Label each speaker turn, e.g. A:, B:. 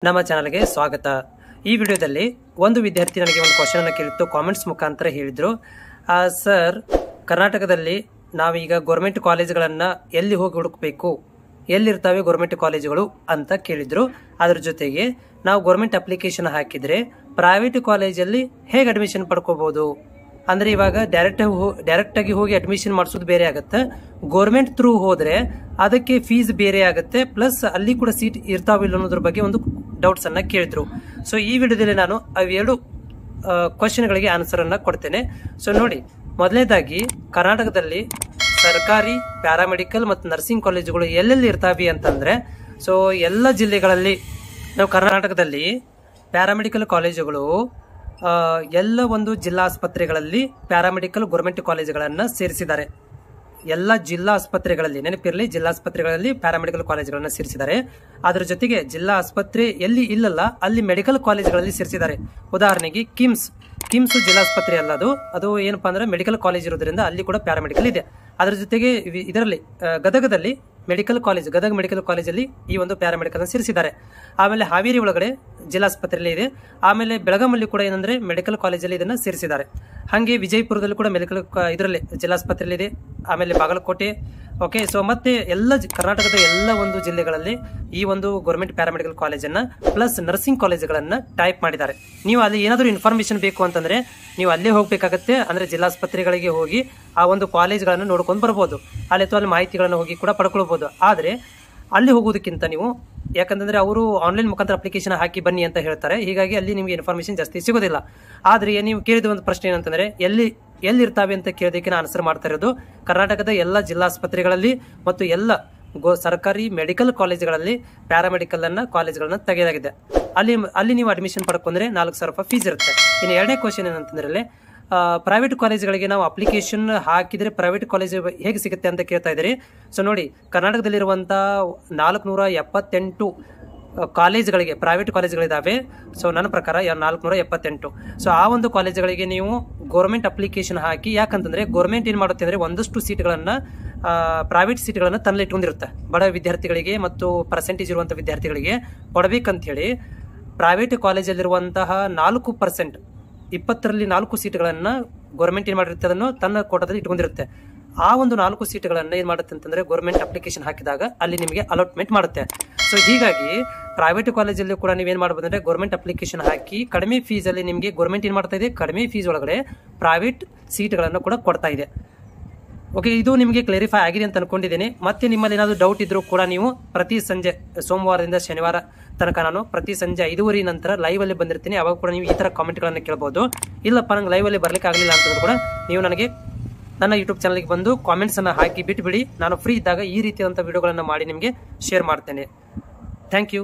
A: ನಮ್ಮ ಚಾನಲ್ಗೆ ಸ್ವಾಗತ। ಈ ವಿಡಿಯೋದಲ್ಲಿ ಒಂದು ವಿದ್ಯಾರ್ಥಿ ನನಗೆ ಒಂದು ಕ್ವೆಶ್ಚನ್ ಅನ್ನು ಕೇಳಿತ್ತು, ಕಾಮೆಂಟ್ಸ್ ಮುಖಾಂತರ ಹೇಳಿದ್ರು, ಸರ್ ಕರ್ನಾಟಕದಲ್ಲಿ ನಾವೀಗ ಗೌರ್ಮೆಂಟ್ ಕಾಲೇಜುಗಳನ್ನ ಎಲ್ಲಿ ಹೋಗಿ ಹುಡುಕಬೇಕು, ಎಲ್ಲಿರ್ತಾವೆ ಗೌರ್ಮೆಂಟ್ ಕಾಲೇಜುಗಳು ಅಂತ ಕೇಳಿದ್ರು। ಅದರ ಜೊತೆಗೆ ನಾವು ಗೌರ್ಮೆಂಟ್ ಅಪ್ಲಿಕೇಶನ್ ಹಾಕಿದ್ರೆ ಪ್ರೈವೇಟ್ ಕಾಲೇಜಲ್ಲಿ ಹೇಗೆ ಅಡ್ಮಿಷನ್ ಪಡ್ಕೋಬಹುದು, ಅಂದ್ರೆ ಇವಾಗ ಡೈರೆಕ್ಟ್ ಆಗಿ ಹೋಗಿ ಅಡ್ಮಿಷನ್ ಮಾಡಿಸೋದು ಬೇರೆ ಆಗುತ್ತೆ, ಗೌರ್ಮೆಂಟ್ ಥ್ರೂ ಹೋದ್ರೆ ಅದಕ್ಕೆ ಫೀಸ್ ಬೇರೆ ಆಗುತ್ತೆ, ಪ್ಲಸ್ ಅಲ್ಲಿ ಕೂಡ ಸೀಟ್ ಇರ್ತಾವಿಲ್ಲ ಅನ್ನೋದ್ರ ಬಗ್ಗೆ ಒಂದು ಡೌಟ್ಸ್ ಅನ್ನ ಕೇಳಿದ್ರು। ಸೊ ಈ ವಿಡಿಯೋದಲ್ಲಿ ನಾನು ಅವೆರಡು ಕ್ವಶನ್ಗಳಿಗೆ ಆನ್ಸರ್ ಅನ್ನ ಕೊಡ್ತೇನೆ। ಸೊ ನೋಡಿ, ಮೊದಲನೇದಾಗಿ ಕರ್ನಾಟಕದಲ್ಲಿ ಸರ್ಕಾರಿ ಪ್ಯಾರಾಮೆಡಿಕಲ್ ಮತ್ತು ನರ್ಸಿಂಗ್ ಕಾಲೇಜುಗಳು ಎಲ್ಲೆಲ್ಲಿ ಇರ್ತಾವೆ ಅಂತಂದ್ರೆ, ಸೊ ಎಲ್ಲ ಜಿಲ್ಲೆಗಳಲ್ಲಿ ನಾವು ಕರ್ನಾಟಕದಲ್ಲಿ ಪ್ಯಾರಾಮೆಡಿಕಲ್ ಕಾಲೇಜುಗಳು ಎಲ್ಲ ಒಂದು ಜಿಲ್ಲಾ ಆಸ್ಪತ್ರೆಗಳಲ್ಲಿ ಪ್ಯಾರಾಮೆಡಿಕಲ್ ಗೌರ್ಮೆಂಟ್ ಕಾಲೇಜುಗಳನ್ನ ಸೇರಿಸಿದ್ದಾರೆ। ಎಲ್ಲ ಜಿಲ್ಲಾ ಆಸ್ಪತ್ರೆಗಳಲ್ಲಿ, ನೆನಪಿರಲಿ, ಜಿಲ್ಲಾ ಆಸ್ಪತ್ರೆಗಳಲ್ಲಿ ಪ್ಯಾರಾಮೆಡಿಕಲ್ ಕಾಲೇಜುಗಳನ್ನ ಸೇರಿಸಿದ್ದಾರೆ। ಅದರ ಜೊತೆಗೆ ಜಿಲ್ಲಾ ಆಸ್ಪತ್ರೆ ಎಲ್ಲಿ ಇಲ್ಲಲ್ಲ ಅಲ್ಲಿ ಮೆಡಿಕಲ್ ಕಾಲೇಜುಗಳಲ್ಲಿ ಸೇರಿಸಿದ್ದಾರೆ। ಉದಾಹರಣೆಗೆ ಕಿಮ್ಸ್ ಜಿಲ್ಲಾ ಆಸ್ಪತ್ರೆ ಅಲ್ಲ, ಅದು ಏನಪ್ಪಾ ಅಂದ್ರೆ ಮೆಡಿಕಲ್ ಕಾಲೇಜ್ ಇರೋದ್ರಿಂದ ಅಲ್ಲಿ ಕೂಡ ಪ್ಯಾರಾಮೆಡಿಕಲ್ ಇದೆ। ಅದರ ಜೊತೆಗೆ ಇದರಲ್ಲಿ ಗದಗದಲ್ಲಿ ಗದಗ ಮೆಡಿಕಲ್ ಕಾಲೇಜಲ್ಲಿ ಈ ಒಂದು ಪ್ಯಾರಾಮೆಡಿಕಲ್ ಸೇರಿಸಿದ್ದಾರೆ। ಆಮೇಲೆ ಹಾವೇರಿ ಒಳಗಡೆ ಜಿಲ್ಲಾಸ್ಪತ್ರೆಯಲ್ಲಿ ಇದೆ। ಆಮೇಲೆ ಬೆಳಗಾಮಲ್ಲಿ ಕೂಡ ಏನಂದ್ರೆ ಮೆಡಿಕಲ್ ಕಾಲೇಜಲ್ಲಿ ಇದನ್ನ ಸೇರಿಸಿದ್ದಾರೆ। ಹಾಗೆ ವಿಜಯಪುರದಲ್ಲಿ ಕೂಡ ಮೆಡಿಕಲ್ ಇದರಲ್ಲಿ ಜಿಲ್ಲಾಸ್ಪತ್ರೆಯಲ್ಲಿ ಇದೆ। ಆಮೇಲೆ ಬಾಗಲಕೋಟೆ, ಓಕೆ। ಸೊ ಮತ್ತೆ ಎಲ್ಲ ಕರ್ನಾಟಕದ ಎಲ್ಲ ಒಂದು ಜಿಲ್ಲೆಗಳಲ್ಲಿ ಈ ಒಂದು ಗೌರ್ಮೆಂಟ್ ಪ್ಯಾರಾಮೆಡಿಕಲ್ ಕಾಲೇಜನ್ನ ಪ್ಲಸ್ ನರ್ಸಿಂಗ್ ಕಾಲೇಜುಗಳನ್ನ ಟೈಪ್ ಮಾಡಿದ್ದಾರೆ। ನೀವು ಅಲ್ಲಿ ಏನಾದರೂ ಇನ್ಫಾರ್ಮೇಶನ್ ಬೇಕು ಅಂತಂದ್ರೆ ನೀವು ಅಲ್ಲೇ ಹೋಗ್ಬೇಕಾಗತ್ತೆ, ಅಂದ್ರೆ ಜಿಲ್ಲಾಸ್ಪತ್ರೆಗಳಿಗೆ ಹೋಗಿ ಆ ಒಂದು ಕಾಲೇಜ್ಗಳನ್ನು ನೋಡ್ಕೊಂಡು ಬರ್ಬೋದು, ಅಲ್ಲಿ ಅಥವಾ ಅಲ್ಲಿ ಮಾಹಿತಿಗಳನ್ನು ಹೋಗಿ ಕೂಡ ಪಡ್ಕೊಳ್ಬಹುದು। ಆದ್ರೆ ಅಲ್ಲಿ ಹೋಗೋದಕ್ಕಿಂತ ನೀವು, ಯಾಕಂತಂದ್ರೆ ಅವರು ಆನ್ಲೈನ್ ಮುಖಾಂತರ ಅಪ್ಲಿಕೇಶನ್ ಹಾಕಿ ಬನ್ನಿ ಅಂತ ಹೇಳ್ತಾರೆ, ಹೀಗಾಗಿ ಅಲ್ಲಿ ನಿಮಗೆ ಇನ್ಫಾರ್ಮೇಶನ್ ಜಾಸ್ತಿ ಸಿಗೋದಿಲ್ಲ। ಆದ್ರೆ ನೀವು ಕೇಳಿದ ಒಂದು ಪ್ರಶ್ನೆ ಏನಂತಂದ್ರೆ ಎಲ್ಲಿರ್ತಾವೆ ಅಂತ ಕೇಳೋದಕ್ಕೆ ನಾನು ಆನ್ಸರ್ ಮಾಡ್ತಾ ಇರೋದು ಕರ್ನಾಟಕದ ಎಲ್ಲ ಜಿಲ್ಲಾಸ್ಪತ್ರೆಗಳಲ್ಲಿ ಮತ್ತು ಎಲ್ಲ ಸರ್ಕಾರಿ ಮೆಡಿಕಲ್ ಕಾಲೇಜುಗಳಲ್ಲಿ ಪ್ಯಾರಾಮೆಡಿಕಲ್ ಕಾಲೇಜುಗಳನ್ನ ತೆಗೆಯಲಾಗಿದೆ। ಅಲ್ಲಿ ನೀವು ಅಡ್ಮಿಷನ್ ಪಡ್ಕೊಂಡ್ರೆ 4,000 ರೂಪಾಯಿ ಫೀಸ್ ಇರುತ್ತೆ। ಇನ್ನು ಎರಡನೇ ಕ್ವಶನ್ ಏನಂತಂದ್ರೆ, ಪ್ರೈವೇಟ್ ಕಾಲೇಜುಗಳಿಗೆ ನಾವು ಅಪ್ಲಿಕೇಶನ್ ಹಾಕಿದ್ರೆ ಪ್ರೈವೇಟ್ ಕಾಲೇಜ್ ಹೇಗೆ ಸಿಗುತ್ತೆ ಅಂತ ಕೇಳ್ತಾ ಇದ್ದೀರಿ। ಸೊ ನೋಡಿ, ಕರ್ನಾಟಕದಲ್ಲಿರುವಂತಹ 478 ಕಾಲೇಜುಗಳಿಗೆ ಪ್ರೈವೇಟ್ ಕಾಲೇಜುಗಳಿದಾವೆ। ಸೊ ನನ್ನ ಪ್ರಕಾರ 478। ಸೊ ಆ ಒಂದು ಕಾಲೇಜುಗಳಿಗೆ ನೀವು ಗೌರ್ಮೆಂಟ್ ಅಪ್ಲಿಕೇಶನ್ ಹಾಕಿ, ಯಾಕಂತಂದ್ರೆ ಗೌರ್ಮೆಂಟ್ ಏನ್ ಮಾಡುತ್ತೆ ಅಂದ್ರೆ ಒಂದಷ್ಟು ಸೀಟ್ಗಳನ್ನ ಪ್ರೈವೇಟ್ ಸೀಟ್ಗಳನ್ನ ತನ್ನಲ್ಲಿ ಇಟ್ಕೊಂಡಿರುತ್ತೆ, ಬಡ ವಿದ್ಯಾರ್ಥಿಗಳಿಗೆ ಮತ್ತು ಪರ್ಸೆಂಟೇಜ್ ಇರುವಂತಹ ವಿದ್ಯಾರ್ಥಿಗಳಿಗೆ ಕೊಡಬೇಕಂತ ಹೇಳಿ ಪ್ರೈವೇಟ್ ಕಾಲೇಜಲ್ಲಿರುವಂತಹ 4%, 20ರಲ್ಲಿ 4 ಸೀಟ್ಗಳನ್ನ ಗೌರ್ಮೆಂಟ್ ಏನ್ ಮಾಡಿರುತ್ತೆ ಅದನ್ನು ತನ್ನ ಕೋಟದಲ್ಲಿ ಇಟ್ಕೊಂಡಿರುತ್ತೆ। ಆ ಒಂದು 4 ಸೀಟ್ಗಳನ್ನ ಏನ್ ಮಾಡುತ್ತೆ ಅಂತಂದ್ರೆ ಗೌರ್ಮೆಂಟ್ ಅಪ್ಲಿಕೇಶನ್ ಹಾಕಿದಾಗ ಅಲ್ಲಿ ನಿಮಗೆ ಅಲಾಟ್ಮೆಂಟ್ ಮಾಡುತ್ತೆ। ಸೊ ಹೀಗಾಗಿ ಪ್ರೈವೇಟ್ ಕಾಲೇಜಲ್ಲಿ ಕೂಡ ನೀವೇನ್ ಮಾಡಬಹುದು ಅಂದ್ರೆ ಗೌರ್ಮೆಂಟ್ ಅಪ್ಲಿಕೇಶನ್ ಹಾಕಿ ಕಡಿಮೆ ಫೀಸ್ ಅಲ್ಲಿ ನಿಮಗೆ ಗೌರ್ಮೆಂಟ್ ಏನ್ ಮಾಡ್ತಾ ಇದೆ, ಕಡಿಮೆ ಫೀಸ್ ಒಳಗಡೆ ಪ್ರೈವೇಟ್ ಸೀಟ್ಗಳನ್ನು ಕೂಡ ಕೊಡ್ತಾ ಇದೆ। ಓಕೆ, ಇದು ನಿಮಗೆ ಕ್ಲಾರಿಫೈ ಆಗಿದೆ ಅಂತ ಅನ್ಕೊಂಡಿದ್ದೇನೆ। ಮತ್ತೆ ನಿಮ್ಮಲ್ಲಿ ಏನಾದ್ರು ಡೌಟ್ ಇದ್ರೂ ಕೂಡ ನೀವು ಪ್ರತಿ ಸಂಜೆ ಸೋಮವಾರದಿಂದ ಶನಿವಾರ ತನಕ ನಾನು ಪ್ರತಿ ಸಂಜೆ 5:30 ನಂತರ ಲೈವ್ ಅಲ್ಲಿ ಬಂದಿರ್ತೀನಿ, ಅವಾಗ ಕೂಡ ನೀವು ಈ ತರ ಕಾಮೆಂಟ್ ಗಳನ್ನ ಕೇಳಬಹುದು। ಇಲ್ಲಪ್ಪ ನಂಗೆ ಲೈವ್ ಅಲ್ಲಿ ಬರ್ಲಿಕ್ಕೆ ಆಗಲಿಲ್ಲ ಅಂತಂದ್ರೂ ಕೂಡ ನೀವು ನನಗೆ ನನ್ನ ಯೂಟ್ಯೂಬ್ ಚಾನಲ್ಗೆ ಬಂದು ಕಾಮೆಂಟ್ಸ್ ಅನ್ನ ಹಾಕಿ ಬಿಟ್ಬಿಡಿ, ನಾನು ಫ್ರೀ ಇದ್ದಾಗ ಈ ರೀತಿಯಾದಂತಹ ವಿಡಿಯೋಗಳನ್ನ ಮಾಡಿ ನಿಮಗೆ ಶೇರ್ ಮಾಡ್ತೇನೆ। Thank you.